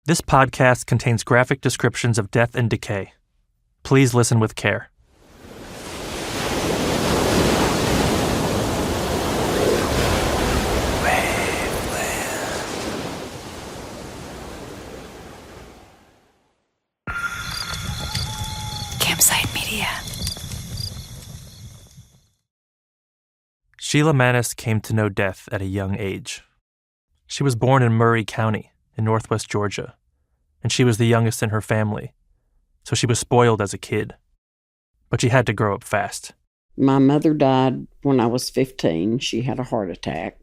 This podcast contains graphic descriptions of death and decay. Please listen with care. Campsite Media. Sheila Manis came to know death at a young age. She was born in Murray County in northwest Georgia, and she was the youngest in her family, so she was spoiled as a kid. But she had to grow up fast. My mother died when I was 15. She had a heart attack.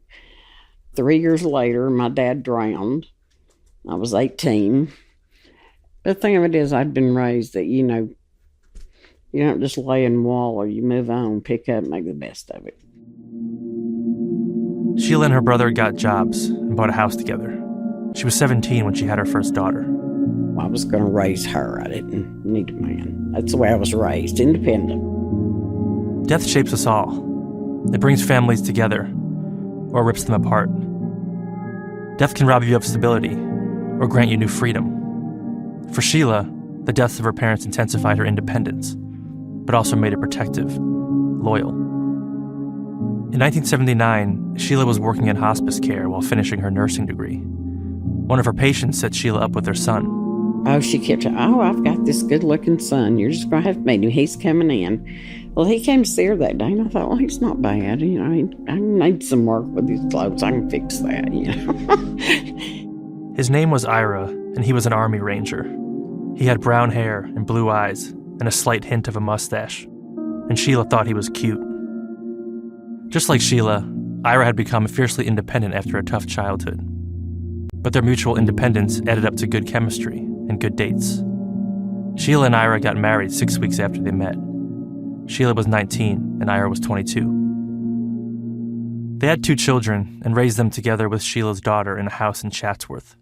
3 years later, my dad drowned. I was 18. The thing of it is, I'd been raised that, you don't just lay and wallow. You move on, pick up, make the best of it. Sheila and her brother got jobs and bought a house together. She was 17 when she had her first daughter. I was going to raise her. I didn't need a man. That's the way I was raised, independent. Death shapes us all. It brings families together, or rips them apart. Death can rob you of stability, or grant you new freedom. For Sheila, the deaths of her parents intensified her independence, but also made her protective, loyal. In 1979, Sheila was working in hospice care while finishing her nursing degree. One of her patients set Sheila up with their son. Oh, she kept saying, I've got this good-looking son. You're just going to have to meet him. He's coming in. Well, he came to see her that day, and I thought, well, he's not bad. I need some work with his clothes. I can fix that, His name was Ira, and he was an Army Ranger. He had brown hair and blue eyes and a slight hint of a mustache, and Sheila thought he was cute. Just like Sheila, Ira had become fiercely independent after a tough childhood. But their mutual independence added up to good chemistry and good dates. Sheila and Ira got married 6 weeks after they met. Sheila was 19 and Ira was 22. They had 2 children and raised them together with Sheila's daughter in a house in Chatsworth.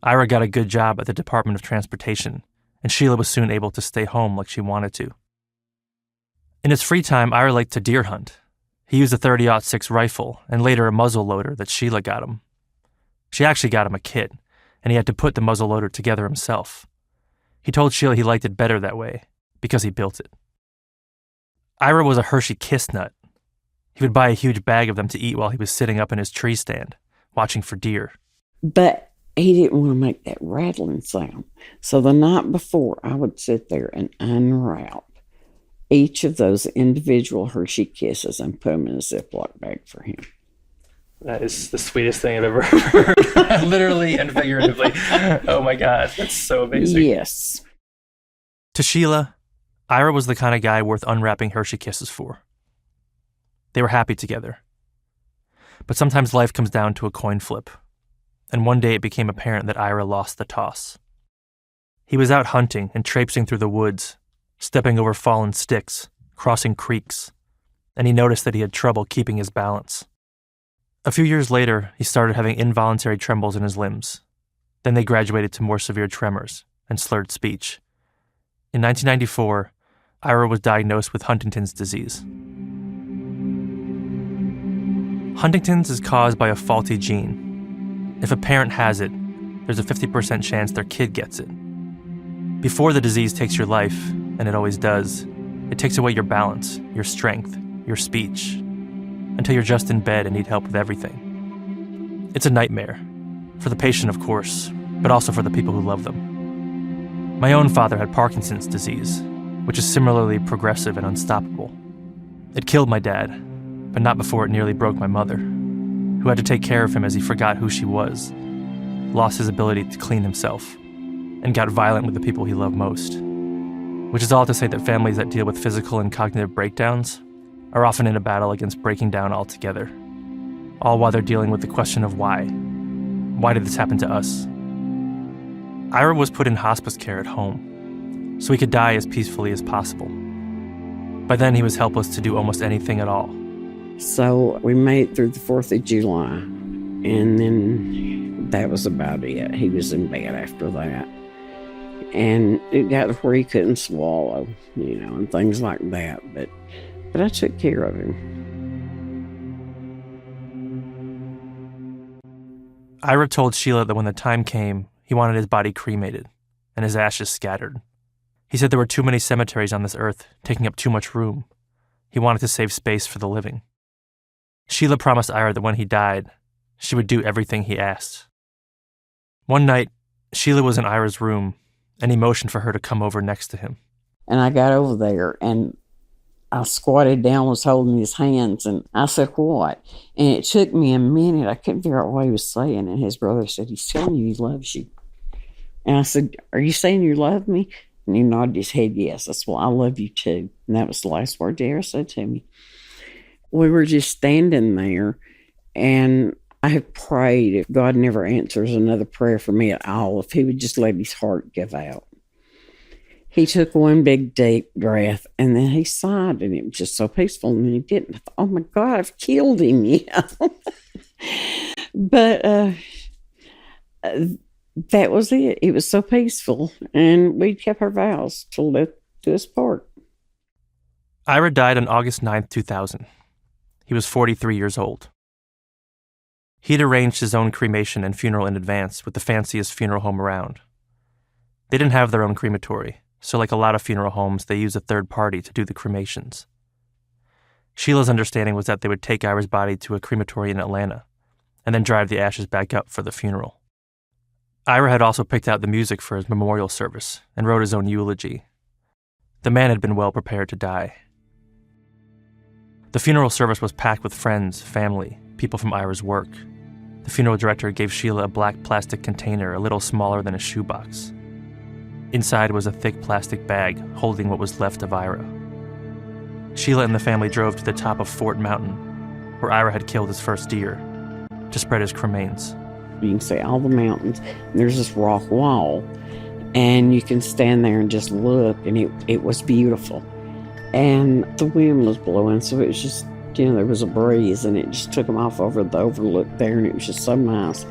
Ira got a good job at the Department of Transportation, and Sheila was soon able to stay home like she wanted to. In his free time, Ira liked to deer hunt. He used a .30-06 rifle and later a muzzle loader that Sheila got him. She actually got him a kit, and he had to put the muzzle loader together himself. He told Sheila he liked it better that way, because he built it. Ira was a Hershey Kiss nut. He would buy a huge bag of them to eat while he was sitting up in his tree stand, watching for deer. But he didn't want to make that rattling sound. So the night before, I would sit there and unwrap each of those individual Hershey Kisses and put them in a Ziploc bag for him. That is the sweetest thing I've ever heard, literally and figuratively. Oh my God, that's so amazing. Yes. To Sheila, Ira was the kind of guy worth unwrapping Hershey Kisses for. They were happy together. But sometimes life comes down to a coin flip, and one day it became apparent that Ira lost the toss. He was out hunting and traipsing through the woods, stepping over fallen sticks, crossing creeks, and he noticed that he had trouble keeping his balance. A few years later, he started having involuntary trembles in his limbs. Then they graduated to more severe tremors and slurred speech. In 1994, Ira was diagnosed with Huntington's disease. Huntington's is caused by a faulty gene. If a parent has it, there's a 50% chance their kid gets it. Before the disease takes your life, and it always does, it takes away your balance, your strength, your speech, until you're just in bed and need help with everything. It's a nightmare. For the patient, of course, but also for the people who love them. My own father had Parkinson's disease, which is similarly progressive and unstoppable. It killed my dad, but not before it nearly broke my mother, who had to take care of him as he forgot who she was, lost his ability to clean himself, and got violent with the people he loved most. Which is all to say that families that deal with physical and cognitive breakdowns are often in a battle against breaking down altogether, all while they're dealing with the question of why. Why did this happen to us? Ira was put in hospice care at home, so he could die as peacefully as possible. By then, he was helpless to do almost anything at all. So we made it through the 4th of July, and then that was about it. He was in bed after that. And it got to where he couldn't swallow, and things like that. But I took care of him. Ira told Sheila that when the time came, he wanted his body cremated and his ashes scattered. He said there were too many cemeteries on this earth, taking up too much room. He wanted to save space for the living. Sheila promised Ira that when he died, she would do everything he asked. One night, Sheila was in Ira's room, and he motioned for her to come over next to him. And I got over there, and I squatted down, was holding his hands, and I said, "What?" And it took me a minute. I couldn't figure out what he was saying, and his brother said, "He's telling you he loves you." And I said, "Are you saying you love me?" And he nodded his head, yes. I said, "Well, I love you too." And that was the last word he ever said to me. We were just standing there, and I have prayed if God never answers another prayer for me at all, if he would just let his heart give out. He took one big deep breath, and then he sighed, and it was just so peaceful. And he didn't. I thought, "Oh my God, I've killed him." But that was it. It was so peaceful, and we kept our vows till death do us part. Ira died on August 9th, 2000. He was 43 years old. He'd arranged his own cremation and funeral in advance with the fanciest funeral home around. They didn't have their own crematory, so like a lot of funeral homes, they use a third party to do the cremations. Sheila's understanding was that they would take Ira's body to a crematory in Atlanta and then drive the ashes back up for the funeral. Ira had also picked out the music for his memorial service and wrote his own eulogy. The man had been well prepared to die. The funeral service was packed with friends, family, people from Ira's work. The funeral director gave Sheila a black plastic container a little smaller than a shoebox. Inside was a thick plastic bag holding what was left of Ira. Sheila and the family drove to the top of Fort Mountain, where Ira had killed his first deer, to spread his cremains. You can see all the mountains, and there's this rock wall, and you can stand there and just look, and it was beautiful. And the wind was blowing, so it was just, there was a breeze, and it just took them off over the overlook there, and it was just so nice.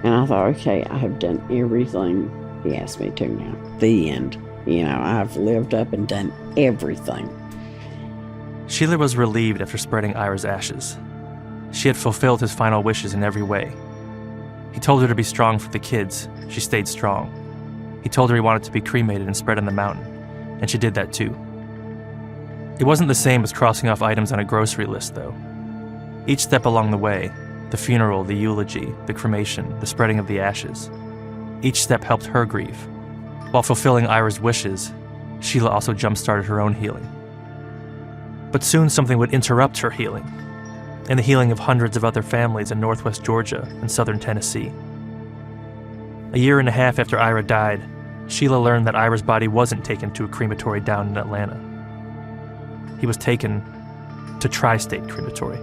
And I thought, okay, I have done everything he asked me to now. The end. I've lived up and done everything. Sheila was relieved after spreading Ira's ashes. She had fulfilled his final wishes in every way. He told her to be strong for the kids. She stayed strong. He told her he wanted to be cremated and spread on the mountain, and she did that too. It wasn't the same as crossing off items on a grocery list, though. Each step along the way, the funeral, the eulogy, the cremation, the spreading of the ashes, each step helped her grieve. While fulfilling Ira's wishes, Sheila also jump-started her own healing. But soon something would interrupt her healing, and the healing of hundreds of other families in northwest Georgia and southern Tennessee. A year and a half after Ira died, Sheila learned that Ira's body wasn't taken to a crematory down in Atlanta. He was taken to Tri-State Crematory.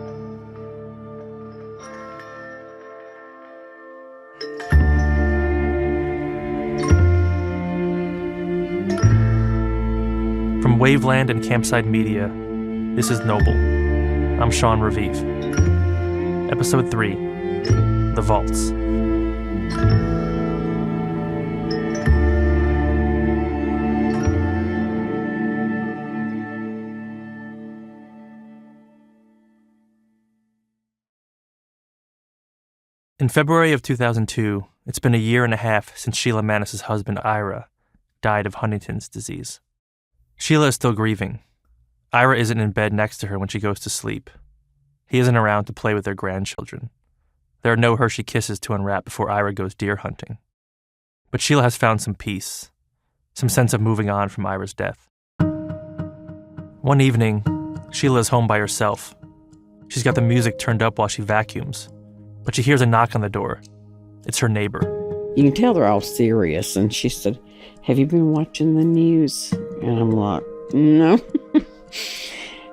From Waveland and Campside Media, this is Noble. I'm Sean Raviv. Episode 3, The Vaults. In February of 2002, it's been a year and a half since Sheila Manis's husband, Ira, died of Huntington's disease. Sheila is still grieving. Ira isn't in bed next to her when she goes to sleep. He isn't around to play with their grandchildren. There are no Hershey kisses to unwrap before Ira goes deer hunting. But Sheila has found some peace, some sense of moving on from Ira's death. One evening, Sheila is home by herself. She's got the music turned up while she vacuums, but she hears a knock on the door. It's her neighbor. You can tell they're all serious, and she said, "Have you been watching the news?" And I'm like, "No."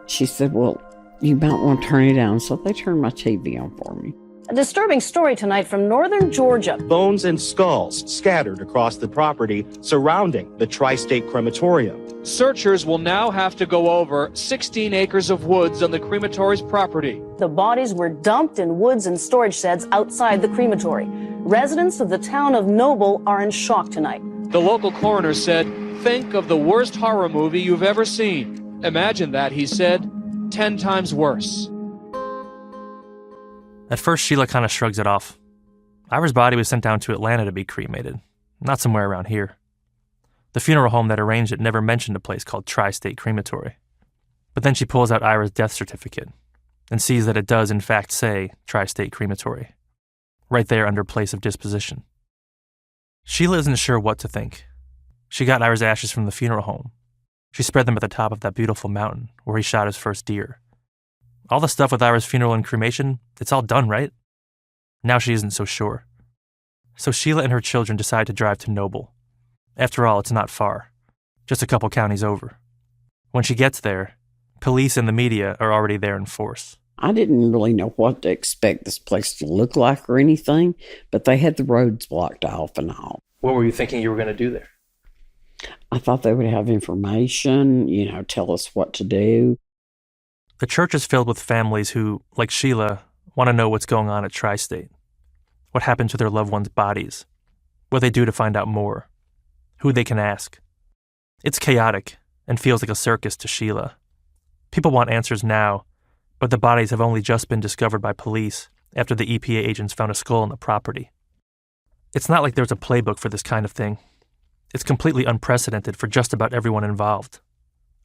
She said, "Well, you might want to turn it down." So they turned my TV on for me. A disturbing story tonight from northern Georgia. Bones and skulls scattered across the property surrounding the Tri-State Crematorium. Searchers will now have to go over 16 acres of woods on the crematory's property. The bodies were dumped in woods and storage sheds outside the crematory. Residents of the town of Noble are in shock tonight. The local coroner said, "Think of the worst horror movie you've ever seen. Imagine that," he said, 10 times worse. At first, Sheila kind of shrugs it off. Ira's body was sent down to Atlanta to be cremated. Not somewhere around here. The funeral home that arranged it never mentioned a place called Tri-State Crematory. But then she pulls out Ira's death certificate and sees that it does in fact say Tri-State Crematory, right there under place of disposition. Sheila isn't sure what to think. She got Ira's ashes from the funeral home. She spread them at the top of that beautiful mountain where he shot his first deer. All the stuff with Ira's funeral and cremation, it's all done, right? Now she isn't so sure. So Sheila and her children decide to drive to Noble. After all, it's not far, just a couple counties over. When she gets there, police and the media are already there in force. I didn't really know what to expect this place to look like or anything, but they had the roads blocked off and all. What were you thinking you were going to do there? I thought they would have information, tell us what to do. The church is filled with families who, like Sheila, want to know what's going on at Tri-State. What happened to their loved ones' bodies. What they do to find out more. Who they can ask. It's chaotic and feels like a circus to Sheila. People want answers now, but the bodies have only just been discovered by police after the EPA agents found a skull on the property. It's not like there's a playbook for this kind of thing. It's completely unprecedented for just about everyone involved.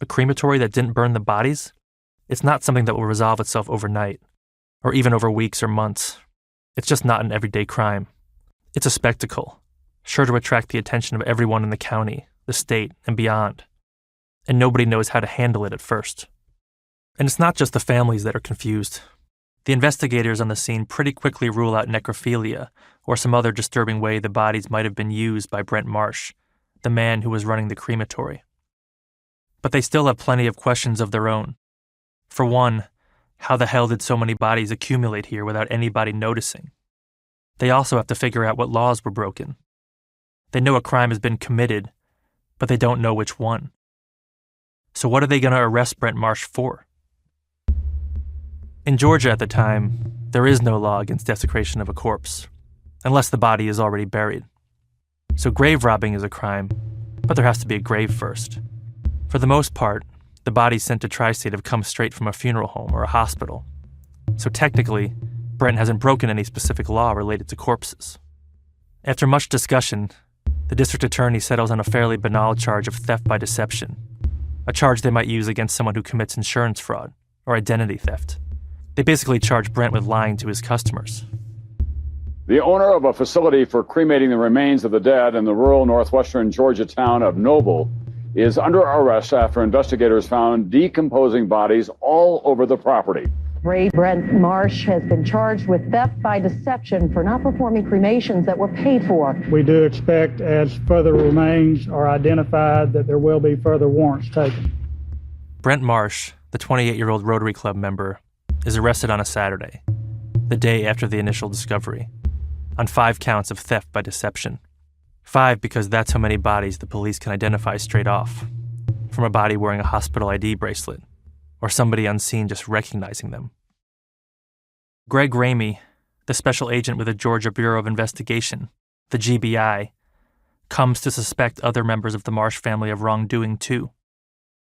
A crematory that didn't burn the bodies? It's not something that will resolve itself overnight, or even over weeks or months. It's just not an everyday crime. It's a spectacle, sure to attract the attention of everyone in the county, the state, and beyond. And nobody knows how to handle it at first. And it's not just the families that are confused. The investigators on the scene pretty quickly rule out necrophilia or some other disturbing way the bodies might have been used by Brent Marsh, the man who was running the crematory. But they still have plenty of questions of their own. For one, how the hell did so many bodies accumulate here without anybody noticing? They also have to figure out what laws were broken. They know a crime has been committed, but they don't know which one. So what are they going to arrest Brent Marsh for? In Georgia at the time, there is no law against desecration of a corpse, unless the body is already buried. So grave robbing is a crime, but there has to be a grave first. For the most part, the bodies sent to Tri-State have come straight from a funeral home or a hospital. So technically, Brent hasn't broken any specific law related to corpses. After much discussion, the district attorney settles on a fairly banal charge of theft by deception, a charge they might use against someone who commits insurance fraud or identity theft. They basically charge Brent with lying to his customers. The owner of a facility for cremating the remains of the dead in the rural northwestern Georgia town of Noble is under arrest after investigators found decomposing bodies all over the property. Brent Marsh has been charged with theft by deception for not performing cremations that were paid for. We do expect, as further remains are identified, that there will be further warrants taken. Brent Marsh, the 28-year-old Rotary Club member, is arrested on a Saturday, the day after the initial discovery, on 5 counts of theft by deception. 5 because that's how many bodies the police can identify straight off, from a body wearing a hospital ID bracelet, or somebody unseen just recognizing them. Greg Ramey, the special agent with the Georgia Bureau of Investigation, the GBI, comes to suspect other members of the Marsh family of wrongdoing too.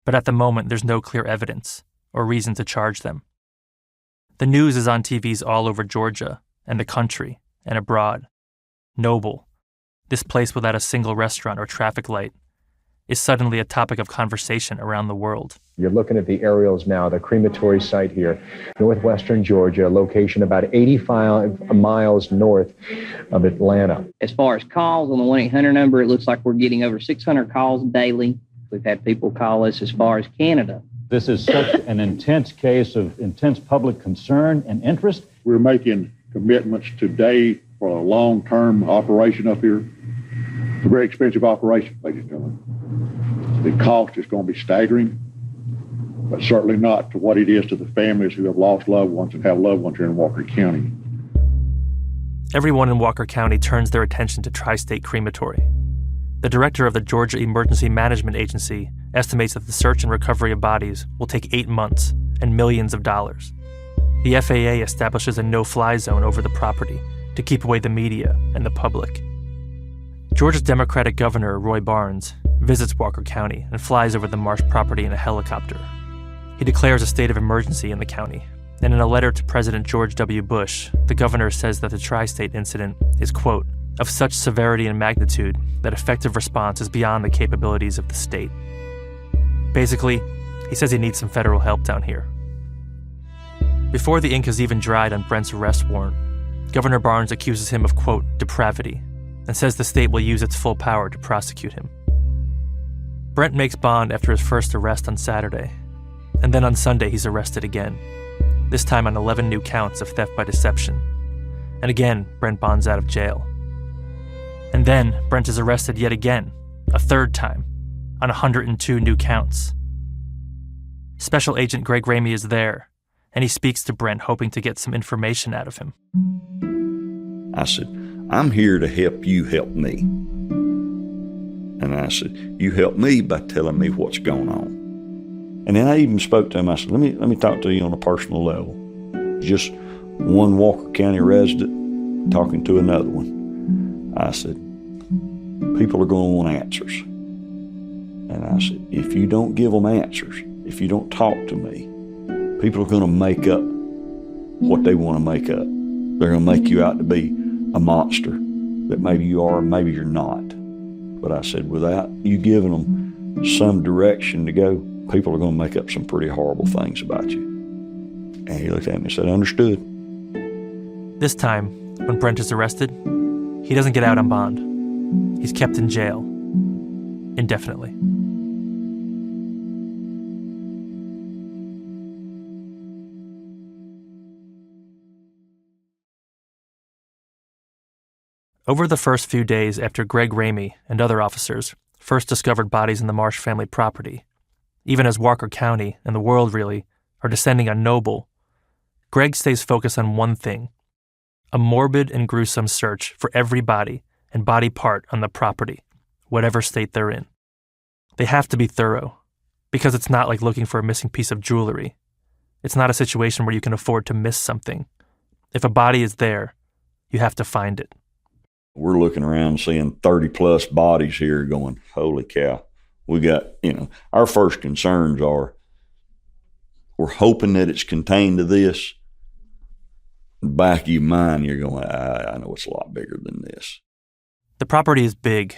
But at the moment, there's no clear evidence or reason to charge them. The news is on TVs all over Georgia and the country and abroad. Noble, this place without a single restaurant or traffic light, is suddenly a topic of conversation around the world. You're looking at the aerials now, the crematory site here, northwestern Georgia, location about 85 miles north of Atlanta. As far as calls on the 1-800 number, it looks like we're getting over 600 calls daily. We've had people call us as far as Canada. This is such an intense case of intense public concern and interest. We're making commitments today for a long-term operation up here. It's a very expensive operation, ladies and gentlemen. The cost is going to be staggering, but certainly not to what it is to the families who have lost loved ones and have loved ones here in Walker County. Everyone in Walker County turns their attention to Tri-State Crematory. The director of the Georgia Emergency Management Agency estimates that the search and recovery of bodies will take 8 months and millions of dollars. The FAA establishes a no-fly zone over the property to keep away the media and the public. Georgia's Democratic Governor, Roy Barnes, visits Walker County and flies over the Marsh property in a helicopter. He declares a state of emergency in the county, and in a letter to President George W. Bush, the governor says that the Tri-State incident is, quote, of such severity and magnitude that effective response is beyond the capabilities of the state. Basically, he says he needs some federal help down here. Before the ink has even dried on Brent's arrest warrant, Governor Barnes accuses him of, quote, depravity, and says the state will use its full power to prosecute him. Brent makes bond after his first arrest on Saturday, and then on Sunday he's arrested again, this time on 11 new counts of theft by deception. And again, Brent bonds out of jail. And then Brent is arrested yet again, a third time, on 102 new counts. Special Agent Greg Ramey is there, and he speaks to Brent, hoping to get some information out of him. I said, I'm here to help you help me. And I said, you help me by telling me what's going on. And then I even spoke to him. I said, let me talk to you on a personal level. Just one Walker County resident talking to another one. I said, people are going to want answers. And I said, if you don't give them answers, if you don't talk to me, people are going to make up what they want to make up. They're going to make you out to be a monster that maybe you are, maybe you're not. But I said, without you giving them some direction to go, people are going to make up some pretty horrible things about you. And he looked at me and said, understood. This time, when Brent is arrested, he doesn't get out on bond. He's kept in jail indefinitely. Over the first few days after Greg Ramey and other officers first discovered bodies in the Marsh family property, even as Walker County and the world really are descending on Noble, Greg stays focused on one thing: a morbid and gruesome search for every body and body part on the property, whatever state they're in. They have to be thorough, because it's not like looking for a missing piece of jewelry. It's not a situation where you can afford to miss something. If a body is there, you have to find it. We're looking around seeing 30 plus bodies here going, holy cow. We got, our first concerns are, we're hoping that it's contained to this. In the back of your mind, you're going, I know it's a lot bigger than this. The property is big,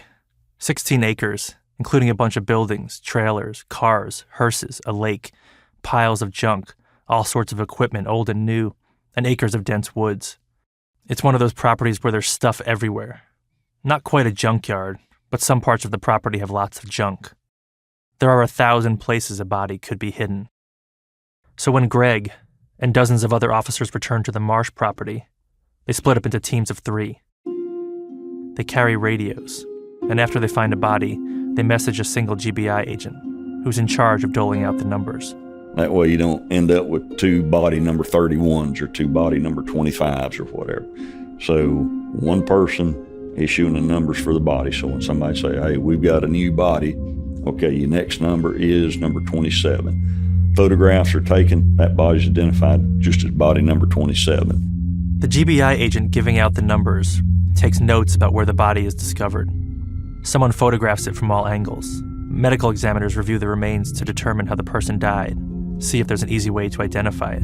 16 acres, including a bunch of buildings, trailers, cars, hearses, a lake, piles of junk, all sorts of equipment, old and new, and acres of dense woods. It's one of those properties where there's stuff everywhere. Not quite a junkyard, but some parts of the property have lots of junk. There are 1,000 places a body could be hidden. So when Greg and dozens of other officers return to the Marsh property, they split up into teams of 3. They carry radios, and after they find a body, they message a single GBI agent who's in charge of doling out the numbers. That way you don't end up with 2 body number 31s or 2 body number 25s or whatever. So one person issuing the numbers for the body. So when somebody say, hey, we've got a new body, okay, your next number is number 27. Photographs are taken, that body's identified just as body number 27. The GBI agent giving out the numbers takes notes about where the body is discovered. Someone photographs it from all angles. Medical examiners review the remains to determine how the person died, see if there's an easy way to identify it.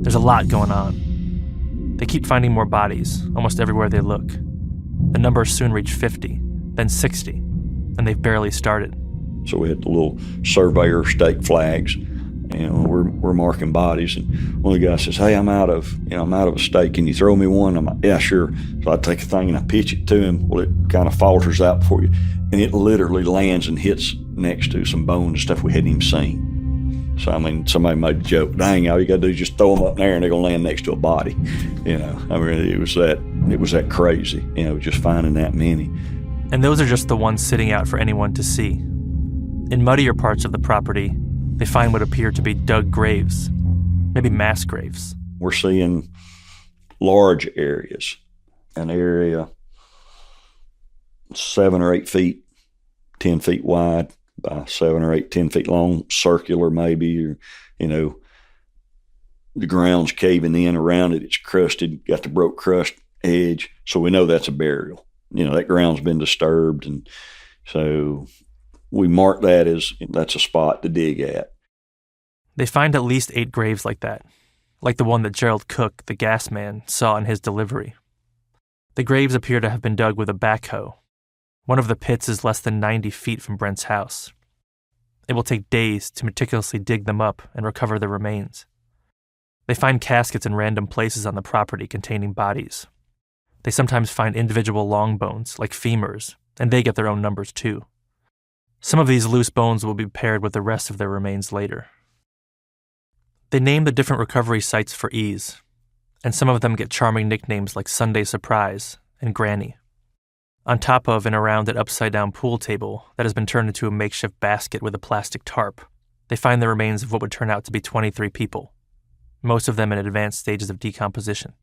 There's a lot going on. They keep finding more bodies, almost everywhere they look. The numbers soon reach 50, then 60, and they've barely started. So we had the little surveyor stake flags, and we're marking bodies, and one of the guys says, hey, I'm out of a stake, can you throw me one? I'm like, yeah, sure. So I take a thing and I pitch it to him. Well, it kind of falters out for you, and it literally lands and hits next to some bones and stuff we hadn't even seen. So, somebody made a joke, dang, all you got to do is just throw them up there and they're going to land next to a body. It was that crazy, just finding that many. And those are just the ones sitting out for anyone to see. In muddier parts of the property, they find what appear to be dug graves, maybe mass graves. We're seeing large areas, an area 7 or 8 feet, 10 feet wide, by 7 or 8, 10 feet long, circular maybe, or, the ground's caving in around it. It's crusted, got the broke crust edge. So we know that's a burial. That ground's been disturbed. And so we mark that as that's a spot to dig at. They find at least 8 graves like that, like the one that Gerald Cook, the gas man, saw in his delivery. The graves appear to have been dug with a backhoe. One of the pits is less than 90 feet from Brent's house. It will take days to meticulously dig them up and recover the remains. They find caskets in random places on the property containing bodies. They sometimes find individual long bones, like femurs, and they get their own numbers too. Some of these loose bones will be paired with the rest of their remains later. They name the different recovery sites for ease, and some of them get charming nicknames like Sunday Surprise and Granny. On top of and around an upside-down pool table that has been turned into a makeshift basket with a plastic tarp, they find the remains of what would turn out to be 23 people, most of them in advanced stages of decomposition.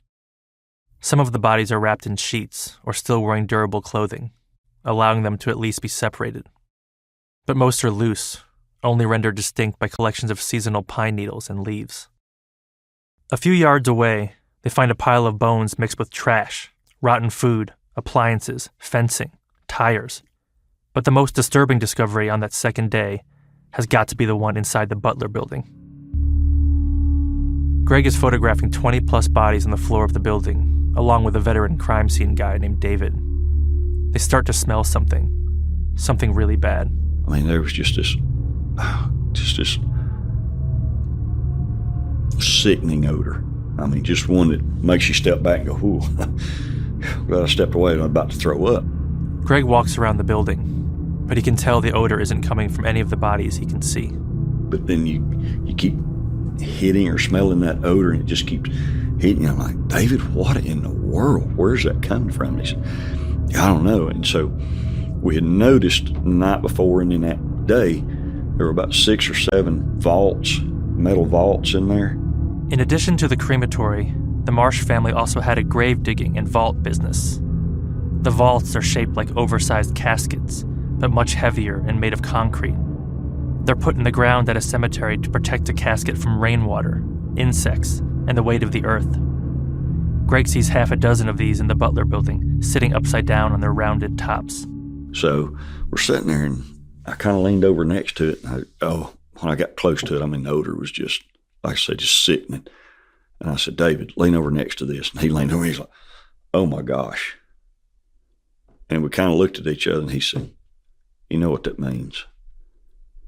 Some of the bodies are wrapped in sheets or still wearing durable clothing, allowing them to at least be separated. But most are loose, only rendered distinct by collections of seasonal pine needles and leaves. A few yards away, they find a pile of bones mixed with trash, rotten food, appliances, fencing, tires. But the most disturbing discovery on that second day has got to be the one inside the Butler building. Greg is photographing 20-plus bodies on the floor of the building, along with a veteran crime scene guy named David. They start to smell something really bad. I mean, there was just this sickening odor. I mean, just one that makes you step back and go, ooh, glad I stepped away and I'm about to throw up. Greg walks around the building, but he can tell the odor isn't coming from any of the bodies he can see. But then you keep hitting or smelling that odor and it just keeps hitting you. I'm like, David, what in the world? Where's that coming from? He said, I don't know. And so we had noticed the night before and in that day, there were about 6 or 7 vaults, metal vaults in there. In addition to the crematory, the Marsh family also had a grave digging and vault business. The vaults are shaped like oversized caskets, but much heavier and made of concrete. They're put in the ground at a cemetery to protect the casket from rainwater, insects, and the weight of the earth. Greg sees half a dozen of these in the Butler building, sitting upside down on their rounded tops. So we're sitting there, and I kind of leaned over next to it. And when I got close to it, I mean, the odor was just, like I said, just sickening. And I said, David, lean over next to this. And he leaned over, he's like, oh my gosh. And we kind of looked at each other, and he said, you know what that means?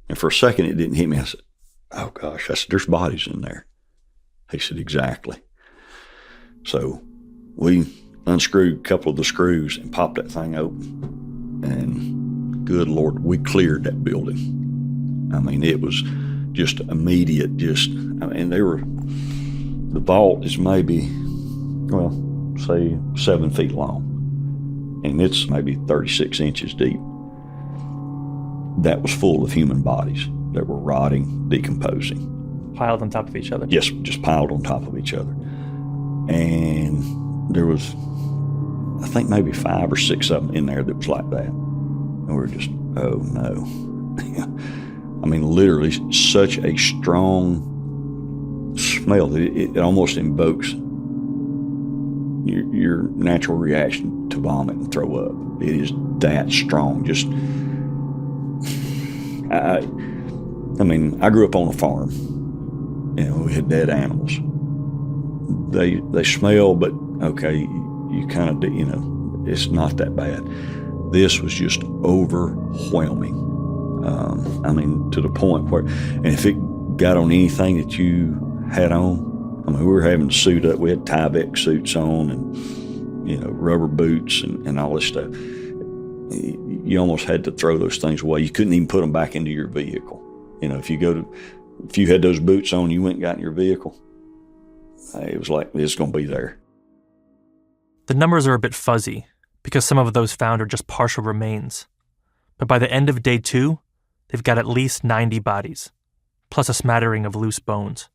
And for a second, it didn't hit me. I said, oh gosh. I said, there's bodies in there. He said, exactly. So we unscrewed a couple of the screws and popped that thing open. And good Lord, we cleared that building. I mean, it was just immediate, the vault is maybe, say 7 feet long. And it's maybe 36 inches deep. That was full of human bodies that were rotting, decomposing. Piled on top of each other? Yes, just piled on top of each other. And there was, I think maybe 5 or 6 of them in there that was like that. And we were just, oh no. I mean, literally such a strong smell that it almost invokes your natural reaction to vomit and throw up. It is that strong. Just, I mean, I grew up on a farm. You know, we had dead animals. They smell, but okay, you kind of do, you know, it's not that bad. This was just overwhelming. I mean, to the point where, and if it got on anything that you had on, I mean, we were having to suit up. We had Tyvek suits on and, you know, rubber boots and all this stuff. You almost had to throw those things away. You couldn't even put them back into your vehicle. You know, if you had those boots on, you went and got in your vehicle, it was like, it's going to be there. The numbers are a bit fuzzy because some of those found are just partial remains. But by the end of day 2, they've got at least 90 bodies, plus a smattering of loose bones.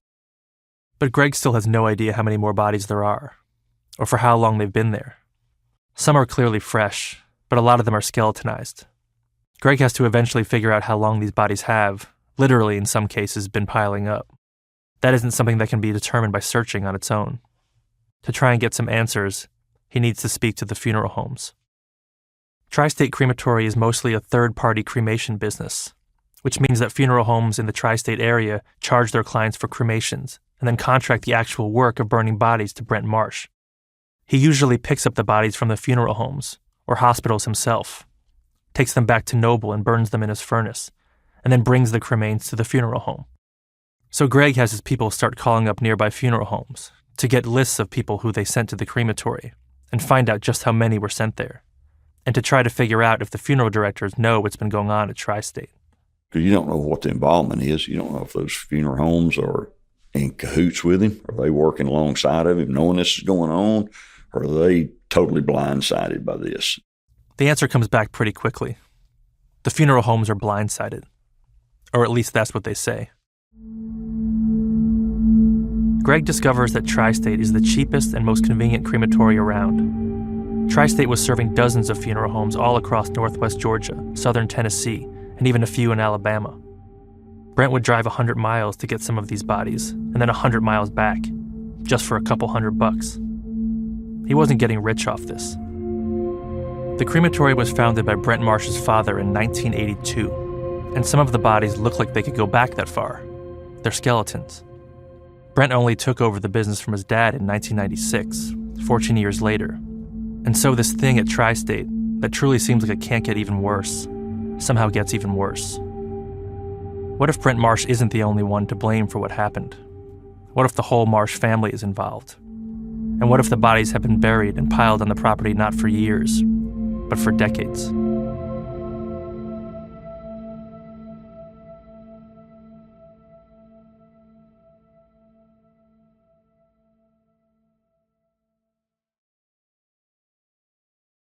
But Greg still has no idea how many more bodies there are, or for how long they've been there. Some are clearly fresh, but a lot of them are skeletonized. Greg has to eventually figure out how long these bodies have, literally in some cases, been piling up. That isn't something that can be determined by searching on its own. To try and get some answers, he needs to speak to the funeral homes. Tri-State Crematory is mostly a third-party cremation business, which means that funeral homes in the tri-state area charge their clients for cremations and then contract the actual work of burning bodies to Brent Marsh. He usually picks up the bodies from the funeral homes or hospitals himself, takes them back to Noble and burns them in his furnace, and then brings the cremains to the funeral home. So Greg has his people start calling up nearby funeral homes to get lists of people who they sent to the crematory and find out just how many were sent there, and to try to figure out if the funeral directors know what's been going on at Tri-State. Because you don't know what the involvement is. You don't know if those funeral homes are in cahoots with him. Are they working alongside of him, knowing this is going on? Or are they totally blindsided by this? The answer comes back pretty quickly. The funeral homes are blindsided. Or at least that's what they say. Greg discovers that Tri-State is the cheapest and most convenient crematory around. Tri-State was serving dozens of funeral homes all across northwest Georgia, southern Tennessee, and even a few in Alabama. Brent would drive 100 miles to get some of these bodies, and then 100 miles back, just for a couple $100. He wasn't getting rich off this. The crematory was founded by Brent Marsh's father in 1982, and some of the bodies look like they could go back that far. They're skeletons. Brent only took over the business from his dad in 1996, 14 years later. And so this thing at Tri-State that truly seems like it can't get even worse somehow gets even worse. What if Brent Marsh isn't the only one to blame for what happened? What if the whole Marsh family is involved? And what if the bodies have been buried and piled on the property not for years, but for decades?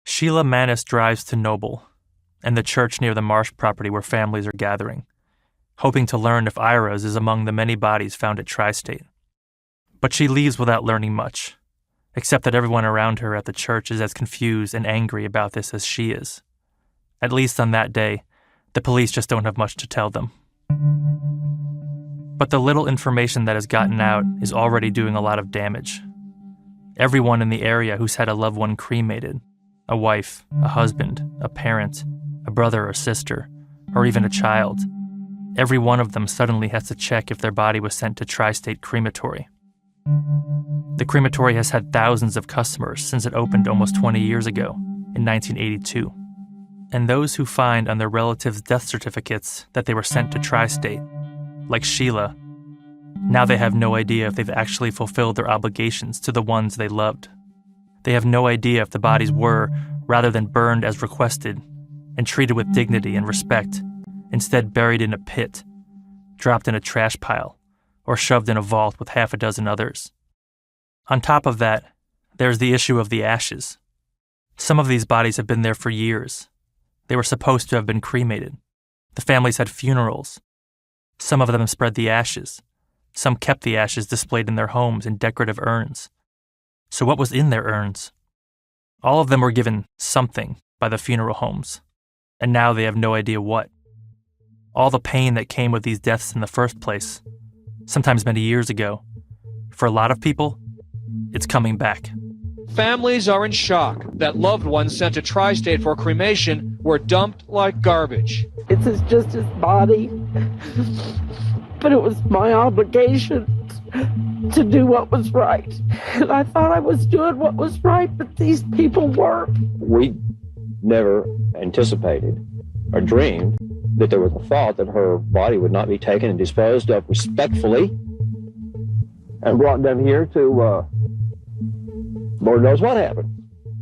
Sheila Manis drives to Noble and the church near the Marsh property where families are gathering, hoping to learn if Ira's is among the many bodies found at Tri-State. But she leaves without learning much, except that everyone around her at the church is as confused and angry about this as she is. At least on that day, the police just don't have much to tell them. But the little information that has gotten out is already doing a lot of damage. Everyone in the area who's had a loved one cremated, a wife, a husband, a parent, a brother or sister, or even a child, every one of them suddenly has to check if their body was sent to Tri-State Crematory. The crematory has had thousands of customers since it opened almost 20 years ago, in 1982. And those who find on their relatives' death certificates that they were sent to Tri-State, like Sheila, now they have no idea if they've actually fulfilled their obligations to the ones they loved. They have no idea if the bodies were, rather than burned as requested, and treated with dignity and respect, instead buried in a pit, dropped in a trash pile, or shoved in a vault with half a dozen others. On top of that, there's the issue of the ashes. Some of these bodies have been there for years. They were supposed to have been cremated. The families had funerals. Some of them spread the ashes. Some kept the ashes displayed in their homes in decorative urns. So what was in their urns? All of them were given something by the funeral homes, and now they have no idea what. All the pain that came with these deaths in the first place, sometimes many years ago, for a lot of people, it's coming back. Families are in shock that loved ones sent to Tri-State for cremation were dumped like garbage. It's just his body, but it was my obligation to do what was right. And I thought I was doing what was right, but these people weren't. We never anticipated or dreamed that there was a thought that her body would not be taken and disposed of respectfully and brought down here to, Lord knows what happened.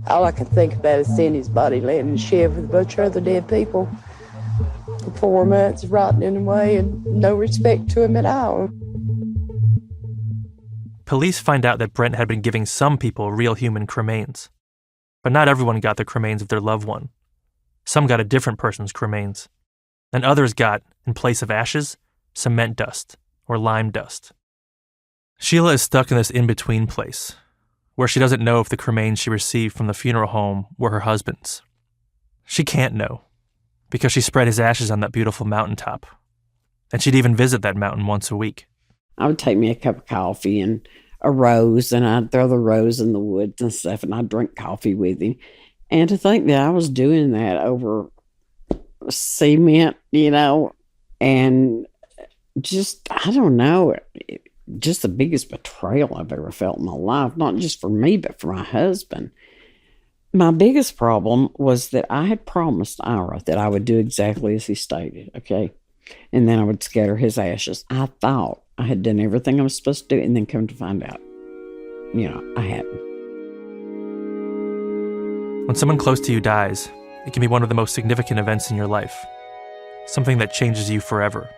All I can think about is seeing his body laying in the shed with a bunch of other dead people for 4 months, rotting away, and no respect to him at all. Police find out that Brent had been giving some people real human cremains. But not everyone got the cremains of their loved one. Some got a different person's cremains. And others got, in place of ashes, cement dust or lime dust. Sheila is stuck in this in-between place, where she doesn't know if the cremains she received from the funeral home were her husband's. She can't know, because she spread his ashes on that beautiful mountaintop. And she'd even visit that mountain once a week. I would take me a cup of coffee and a rose, and I'd throw the rose in the woods and stuff, and I'd drink coffee with him. And to think that I was doing that over cement, and just, I don't know, just the biggest betrayal I've ever felt in my life, not just for me, but for my husband. My biggest problem was that I had promised Ira that I would do exactly as he stated, okay? And then I would scatter his ashes. I thought I had done everything I was supposed to do, and then come to find out, I hadn't. When someone close to you dies, it can be one of the most significant events in your life, something that changes you forever.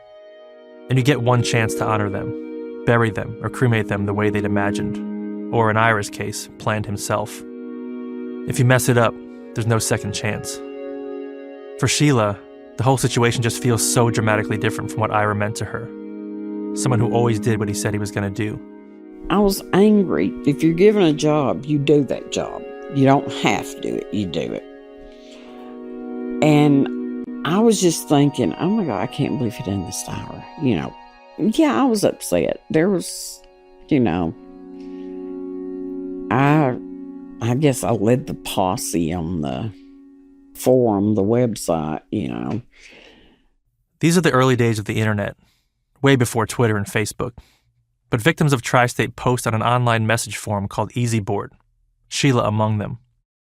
And you get one chance to honor them, bury them, or cremate them the way they'd imagined, or in Ira's case, planned himself. If you mess it up, there's no second chance. For Sheila, the whole situation just feels so dramatically different from what Ira meant to her. Someone who always did what he said he was going to do. I was angry. If you're given a job, you do that job. You don't have to do it, you do it. And I was just thinking, oh my God, I can't believe he done this to Ira. Yeah, I was upset. There was, I guess I led the posse on the forum, the website, These are the early days of the internet, way before Twitter and Facebook. But victims of Tri-State post on an online message forum called EasyBoard, Sheila among them.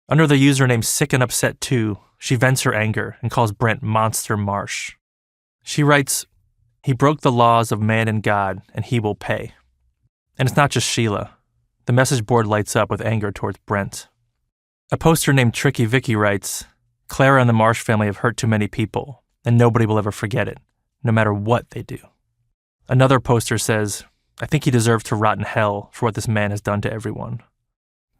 Under the username Sick and Upset 2, she vents her anger and calls Brent Monster Marsh. She writes, "He broke the laws of man and God, and he will pay." And it's not just Sheila. The message board lights up with anger towards Brent. A poster named Tricky Vicky writes, "Clara and the Marsh family have hurt too many people, and nobody will ever forget it, no matter what they do." Another poster says, "I think he deserves to rot in hell for what this man has done to everyone."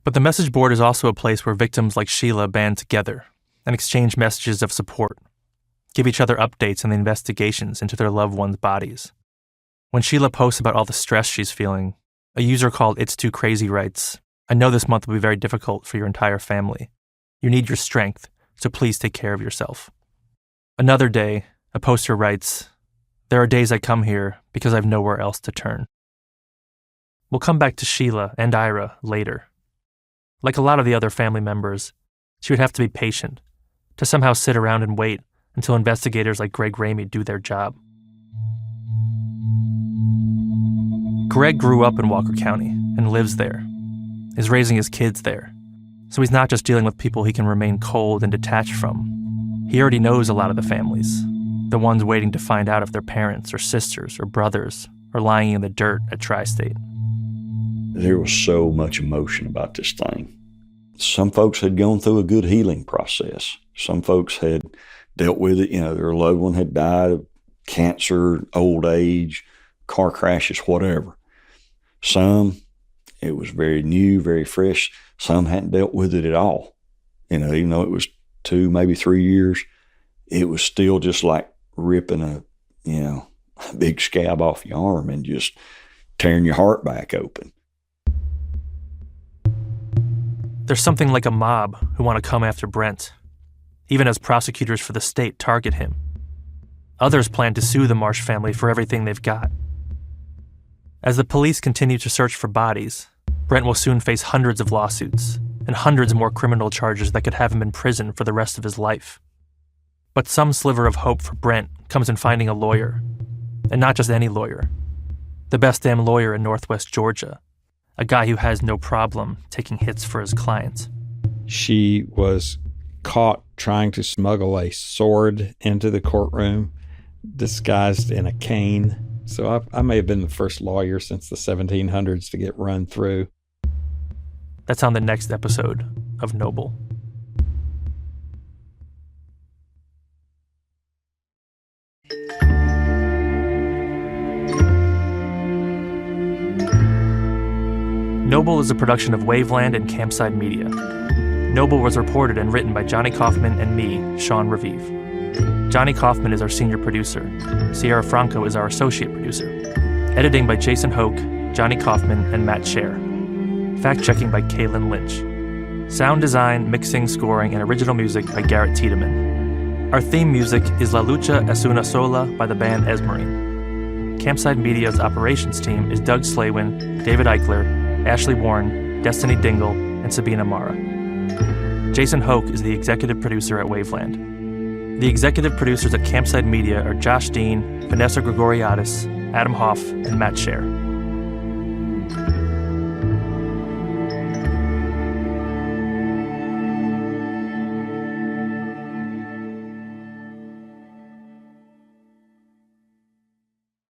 But the message board is also a place where victims like Sheila band together and exchange messages of support, give each other updates on the investigations into their loved ones' bodies. When Sheila posts about all the stress she's feeling, a user called It's Too Crazy writes, "I know this month will be very difficult for your entire family. You need your strength, so please take care of yourself." Another day, a poster writes, "There are days I come here because I have nowhere else to turn." We'll come back to Sheila and Ira later. Like a lot of the other family members, she would have to be patient, to somehow sit around and wait until investigators like Greg Ramey do their job. Greg grew up in Walker County and lives there, is raising his kids there, so he's not just dealing with people he can remain cold and detached from. He already knows a lot of the families, the ones waiting to find out if their parents or sisters or brothers are lying in the dirt at Tri-State. There was so much emotion about this thing. Some folks had gone through a good healing process. Some folks had dealt with it. Their loved one had died of cancer, old age, car crashes, whatever. Some, it was very new, very fresh. Some hadn't dealt with it at all. Even though it was 2, maybe 3 years, it was still just like ripping a big scab off your arm and just tearing your heart back open. There's something like a mob who want to come after Brent, even as prosecutors for the state target him. Others plan to sue the Marsh family for everything they've got. As the police continue to search for bodies, Brent will soon face hundreds of lawsuits and hundreds more criminal charges that could have him in prison for the rest of his life. But some sliver of hope for Brent comes in finding a lawyer, and not just any lawyer. The best damn lawyer in Northwest Georgia. A guy who has no problem taking hits for his clients. She was caught trying to smuggle a sword into the courtroom, disguised in a cane. So I may have been the first lawyer since the 1700s to get run through. That's on the next episode of Noble. Noble is a production of Waveland and Campside Media. Noble was reported and written by Johnny Kaufman and me, Sean Raviv. Johnny Kaufman is our senior producer. Sierra Franco is our associate producer. Editing by Jason Hoke, Johnny Kaufman, and Matt Scher. Fact-checking by Kaylin Lynch. Sound design, mixing, scoring, and original music by Garrett Tiedemann. Our theme music is La Lucha es una sola by the band Esmerine. Campside Media's operations team is Doug Slaywin, David Eichler, Ashley Warren, Destiny Dingle, and Sabina Mara. Jason Hoke is the executive producer at Waveland. The executive producers at Campside Media are Josh Dean, Vanessa Gregoriadis, Adam Hoff, and Matt Scher.